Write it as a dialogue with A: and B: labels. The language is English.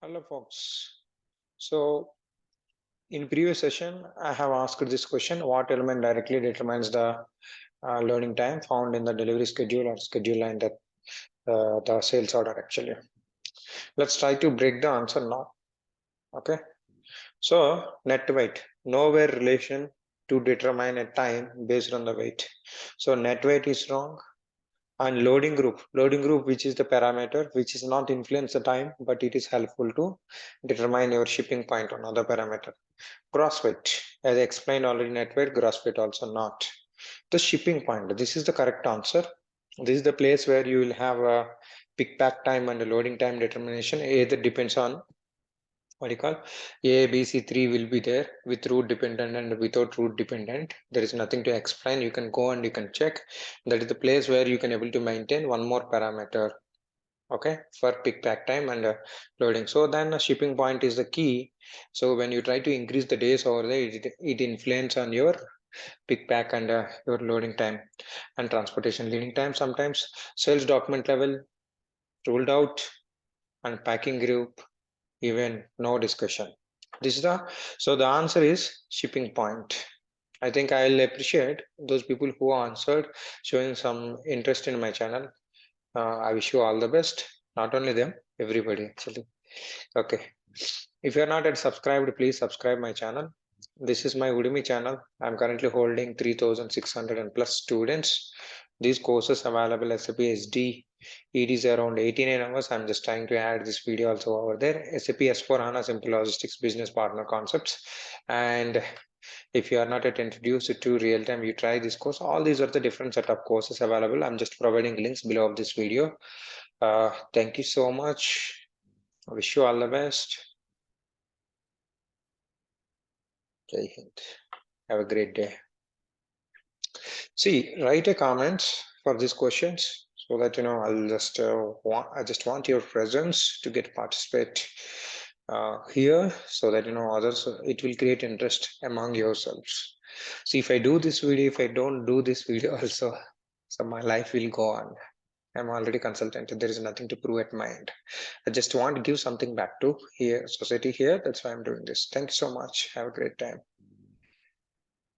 A: Hello folks. So in previous session, I have asked this question: what element directly determines the loading time found in the delivery schedule or schedule line that the sales order actually? Let's try to break the answer now. Okay. So net weight, nowhere relation to determine a time based on the weight. So net weight is wrong. And loading group, which is the parameter which is not influence the time, but it is helpful to determine your shipping point on other parameter. Gross weight, as I explained already, net weight, gross weight also not. The shipping point, this is the correct answer. This is the place where you will have a pick pack time and a loading time determination. Either depends on what you call A, B, C, 3 will be there with route dependent and without route dependent. There is nothing to explain. You can go and you can check. That is the place where you can able to maintain one more parameter. Okay, for pick pack time and loading. So then a shipping point is the key. So when you try to increase the days over there, it influence on your pick pack and your loading time and transportation leading time. Sometimes sales document level ruled out and packing group even no discussion. This is the answer is shipping point. I think I'll appreciate those people who answered, showing some interest in my channel. I wish you all the best. Not only them, everybody actually. Okay. If you're not yet subscribed, please subscribe my channel. This is my Udemy channel. I'm currently holding 3,600 and plus students. These courses available SAP SD. It is around 89 hours. I'm just trying to add this video also over there. SAP S4 HANA Simple Logistics Business Partner Concepts. And if you are not yet introduced to real-time, you try this course. All these are the different set of courses available. I'm just providing links below of this video. Thank you so much. I wish you all the best. Jai Hind. Have a great day. See, write a comment for these questions so that I'll just I just want your presence to get participate here, so that others, it will create interest among yourselves. See, if I do this video, if I don't do this video also, so my life will go on. I'm already consultant. There is nothing to prove at my end. I just want to give something back to here society here. That's why I'm doing this. Thank you so much. Have a great time.